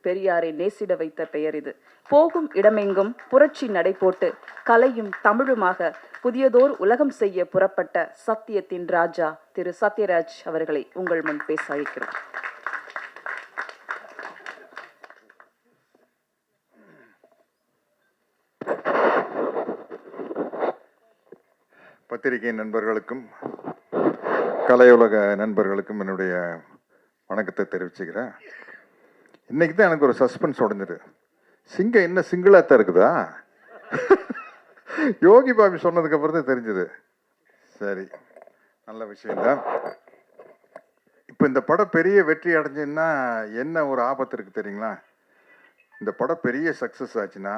பெரியாரை நேசிட வைத்த பெயர் இது. போகும் இடமெங்கும் புரட்சி நடைபோட்டு கலையும் தமிழுமாக புதியதோர் உலகம் செய்ய புறப்பட்ட சத்தியத்தின் ராஜா திரு சத்யராஜ் அவர்களை உங்கள் முன் பேச அழைக்கிறோம். பத்திரிகை நண்பர்களுக்கும் கலையுலக நண்பர்களுக்கும் என்னுடைய வணக்கத்தை தெரிவிச்சுக்கிறேன். இன்னைக்கு தான் எனக்கு ஒரு சஸ்பென்ஸ் உடஞ்சிரு. சிங்கம் என்ன சிங்கிளாத்தான் இருக்குதா? யோகி பாபி சொன்னதுக்கு அப்புறம் தான் தெரிஞ்சது. சரி, நல்ல விஷயம்தான். இப்போ இந்த படம் பெரிய வெற்றி அடைஞ்சுன்னா என்ன ஒரு ஆபத்து இருக்கு தெரியுங்களா? இந்த படம் பெரிய சக்சஸ் ஆச்சுன்னா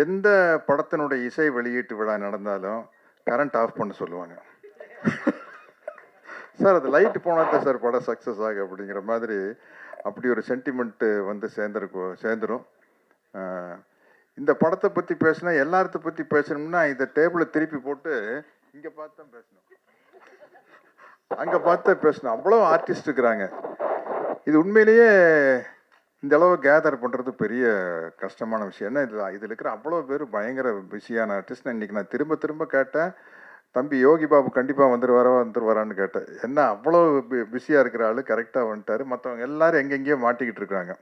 எந்த படத்தினுடைய இசை வெளியீட்டு விழா நடந்தாலும் கரண்ட் ஆஃப் பண்ண சொல்லுவாங்க. சார் அது லைட்டு போனால் தான் சார் படம் சக்ஸஸ் ஆகும் அப்படிங்கிற மாதிரி அப்படி ஒரு சென்டிமெண்ட்டு வந்து சேர்ந்துடும். இந்த படத்தை பற்றி பேசினா எல்லாத்த பற்றி பேசணும்னா இந்த டேபிளை திருப்பி போட்டு இங்கே பார்த்து தான் பேசணும், அங்கே பார்த்து தான் பேசணும். அவ்வளோ ஆர்டிஸ்ட் இருக்கிறாங்க. இது உண்மையிலேயே இந்த அளவு கேதர் பண்ணுறது பெரிய கஷ்டமான விஷயம். ஏன்னா இதில் இருக்கிற அவ்வளோ பேர் பயங்கர பிஸியான ஆர்டிஸ்ட். இன்றைக்கி நான் திரும்ப திரும்ப கேட்டேன், தம்பி யோகி பாபு கண்டிப்பாக வந்துருவாரான்னு கேட்டேன். என்ன அவ்வளோ பிஸியாக இருக்கிற ஆள் கரெக்டாக வந்துட்டார். மற்றவங்க எல்லாரும் எங்கெங்கேயோ மாட்டிக்கிட்டு இருக்காங்க.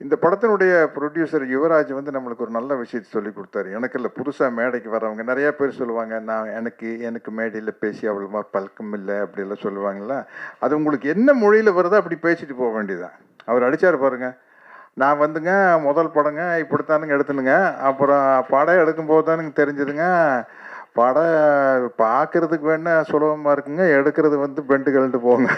இந்த படத்தினுடைய ப்ரொடியூசர் யுவராஜ் வந்து நம்மளுக்கு ஒரு நல்ல விஷயத்தை சொல்லி கொடுத்தாரு. எனக்கு இல்லை, புதுசாக மேடைக்கு வரவங்க நிறையா பேர் சொல்லுவாங்க, நான் எனக்கு மேடையில் பேசி அவ்வளோமா பழக்கம் இல்லை அப்படிலாம் சொல்லுவாங்கள்ல. அது உங்களுக்கு என்ன மொழியில் வருதோ அப்படி பேசிட்டு போக வேண்டியதுதான். அவர் அடித்தார் பாருங்க, நான் வந்துங்க முதல் படங்க இப்படித்தானுங்க எடுத்துனுங்க, அப்புறம் படம் எடுக்கும்போது தானுங்க தெரிஞ்சதுங்க, படம் பார்க்கறதுக்கு வேணா சுலபமாக இருக்குங்க, எடுக்கிறது வந்து பெண்டுகள்ட்டு போங்க.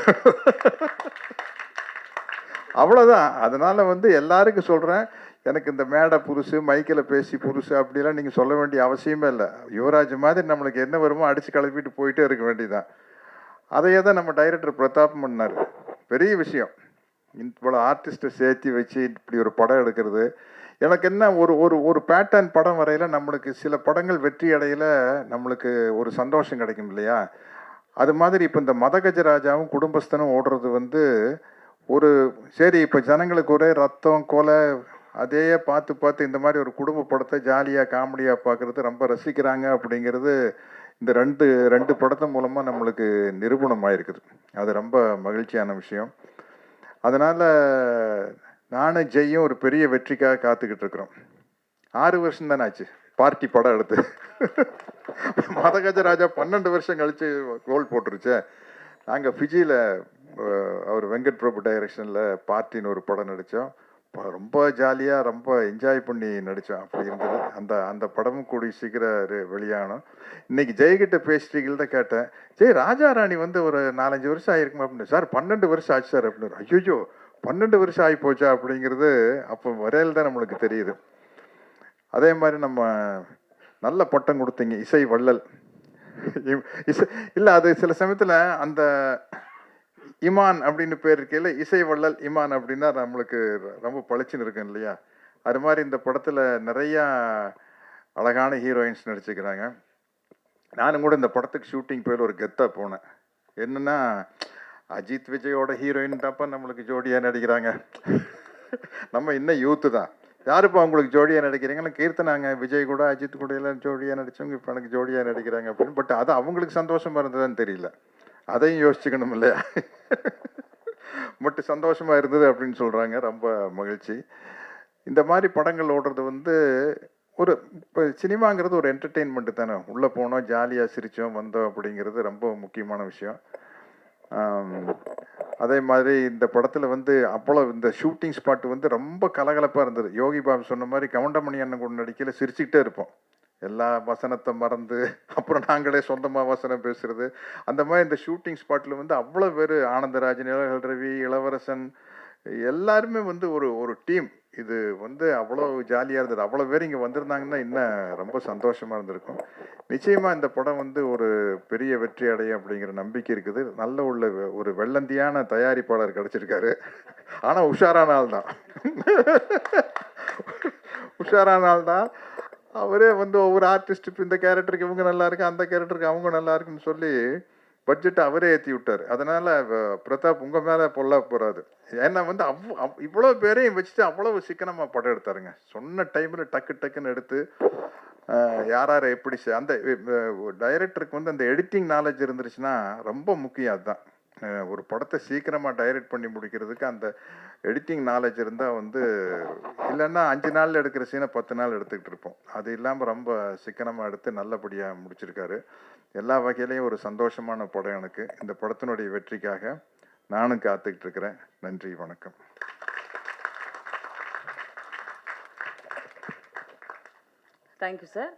அவ்வளோதான். அதனால வந்து எல்லாருக்கும் சொல்கிறேன், எனக்கு இந்த மேடை புதுசு, மைக்கில் பேசி புதுசு அப்படிலாம் நீங்கள் சொல்ல வேண்டிய அவசியமே இல்லை. யுவராஜ் மாதிரி நம்மளுக்கு என்ன வருமோ அடித்து கிளப்பிட்டு போயிட்டே இருக்க வேண்டியதுதான். அதையே தான் நம்ம டைரக்டர் பிரதாப் பண்ணார். பெரிய விஷயம். இவ்வளோ ஆர்டிஸ்ட்டை சேர்த்து வச்சு இப்படி ஒரு படம் எடுக்கிறது. எனக்கு என்ன ஒரு ஒரு ஒரு பேட்டர்ன் படம் வரையில் நம்மளுக்கு சில படங்கள் வெற்றி அடையில நம்மளுக்கு ஒரு சந்தோஷம் கிடைக்கும் இல்லையா? அது மாதிரி இப்போ இந்த மதகஜராஜாவும் குடும்பஸ்தனும் ஓடுறது வந்து ஒரு சரி, இப்போ ஜனங்களுக்கு ஒரே ரத்தம் கொலை அதே பார்த்து இந்த மாதிரி ஒரு குடும்ப படத்தை ஜாலியாக காமெடியாக பார்க்குறது ரொம்ப ரசிக்கிறாங்க அப்படிங்கிறது இந்த ரெண்டு படத்தின் மூலமாக நம்மளுக்கு நிரூபணமாக இருக்குது. அது ரொம்ப மகிழ்ச்சியான விஷயம். அதனால் நானும் ஜெய்யும் ஒரு பெரிய வெற்றிக்காக காத்துக்கிட்டு இருக்கிறோம். 6 வருஷம் தானே ஆச்சு பார்ட்டி படம் எடுத்து. மதகஜராஜா 12 வருஷம் கழித்து கோல் போட்டுருச்சே. நாங்கள் ஃபிஜியில் அவர் வெங்கட் பிரபு டைரக்ஷனில் பார்ட்டின்னு ஒரு படம் நடித்தோம். ரொம்ப ஜாலியாக ரொம்ப என்ஜாய் பண்ணி நடித்தோம். அப்படி இருந்தது. அந்த படமும் கூடி சீக்கிரம் வெளியானோம். இன்னைக்கு ஜெய்கிட்ட பேசிட்டீங்கள தான் கேட்டேன், ஜெய் ராஜா ராணி வந்து ஒரு 4-5 வருஷம் ஆயிருக்குமா அப்படின்னு. சார் 12 வருஷம் ஆச்சு சார் அப்படின்னு. ஐயோ 12 வருஷம் ஆகி போச்சா அப்படிங்கிறது அப்போ வரையில் தான் நம்மளுக்கு தெரியுது. அதே மாதிரி நம்ம நல்ல பட்டம் கொடுத்தீங்க, இசை வள்ளல். இல்லை, அது சில சமயத்தில் அந்த இமான் அப்படின்னு பேர் இருக்கையில் இசை வள்ளல் இமான் அப்படின்னா நம்மளுக்கு ரொம்ப பளிச்சுன்னு இருக்கும் இல்லையா? அது மாதிரி இந்த படத்தில் நிறையா அழகான ஹீரோயின்ஸ் நடிச்சுக்கிறாங்க. நானும் கூட இந்த படத்துக்கு ஷூட்டிங் போய் ஒரு கெத்தாக போனேன். என்னென்னா, அஜித் விஜயோட ஹீரோயின் தான்ப்பா நம்மளுக்கு ஜோடியாக நடிக்கிறாங்க. நம்ம இன்னும் யூத்து தான். யாருப்பா அவங்களுக்கு ஜோடியாக நடிக்கிறீங்கன்னா கீர்த்தனாங்க, விஜய் கூட அஜித் கூட எல்லாம் ஜோடியாக நடித்தவங்க இப்போ எனக்கு ஜோடியாக நடிக்கிறாங்க அப்படின்னு. பட் அது அவங்களுக்கு சந்தோஷமாக இருந்ததுன்னு தெரியல. அதையும் யோசிச்சுக்கணும் இல்லையா? மட்டும் சந்தோஷமாக இருந்தது அப்படின்னு சொல்கிறாங்க. ரொம்ப மகிழ்ச்சி. இந்த மாதிரி படங்கள் ஓடுறது வந்து ஒரு இப்போ சினிமாங்கிறது ஒரு என்டர்டெயின்மெண்ட்டு தானே. உள்ளே போனோம், ஜாலியாக சிரித்தோம் வந்தோம் அப்படிங்கிறது ரொம்ப முக்கியமான விஷயம். அதே மாதிரி இந்த படத்தில் வந்து அவ்வளோ இந்த ஷூட்டிங் ஸ்பாட் வந்து ரொம்ப கலகலப்பாக இருந்தது. யோகி பாபு சொன்ன மாதிரி கவுண்டமணி அண்ணன் கூட நடிக்கல சிரிச்சுக்கிட்டே இருப்போம். எல்லா வசனத்தை மறந்து அப்புறம் நாங்களே சொந்தமாக வசனம் பேசுறது. அந்த மாதிரி இந்த ஷூட்டிங் ஸ்பாட்டில் வந்து அவ்வளோ பேர், ஆனந்தராஜன், இளகல் ரவி, இளவரசன் எல்லாருமே வந்து ஒரு டீம். இது வந்து அவ்வளோ ஜாலியாக இருந்தது. அவ்வளோ பேர் இங்கே வந்திருந்தாங்கன்னா இன்னும் ரொம்ப சந்தோஷமாக இருந்திருக்கும். நிச்சயமாக இந்த படம் வந்து ஒரு பெரிய வெற்றி அடையும் அப்படிங்கிற நம்பிக்கை இருக்குது. நல்ல ஒரு வெள்ளந்தியான தயாரிப்பாளர் கிடச்சிருக்காரு. ஆனால் உஷாரான ஆள் தான். உஷாரான ஆள் தான். அவரே வந்து ஒவ்வொரு ஆர்டிஸ்ட் இப்போ இந்த கேரக்டருக்கு இவங்க நல்லா இருக்கு, அந்த கேரக்டருக்கு அவங்க நல்லா இருக்குன்னு சொல்லி பட்ஜெட்டை அவரே ஏற்றி விட்டார். அதனால் பிரதாப் உங்கள் மேலே பொல்லா போகிறாது. ஏன்னா வந்து இவ்வளோ பேரையும் வச்சுட்டு அவ்வளவு சிக்கனமாக படம் எடுத்தாருங்க. சொன்ன டைமில் டக்கு டக்குன்னு எடுத்து யார் யாரை எப்படி அந்த டைரக்டருக்கு வந்து அந்த எடிட்டிங் நாலேஜ் இருந்துருச்சுன்னா ரொம்ப முக்கியம். அதுதான் ஒரு படத்தை சீக்கிரமாக டைரக்ட் பண்ணி முடிக்கிறதுக்கு அந்த எடிட்டிங் நாலேஜ் இருந்தால் வந்து, இல்லைன்னா 5 நாளில் எடுக்கிற சீனை 10 நாள் எடுத்துக்கிட்டு இருப்போம். அது இல்லாமல் ரொம்ப சிக்கனமாக எடுத்து நல்லபடியாக முடிச்சிருக்காரு. எல்லா வகையிலையும் ஒரு சந்தோஷமான படம் எனக்கு. இந்த படத்தினுடைய வெற்றிக்காக நானும் காத்துக்கிட்டு இருக்கிறேன். நன்றி, வணக்கம். Thank you sir.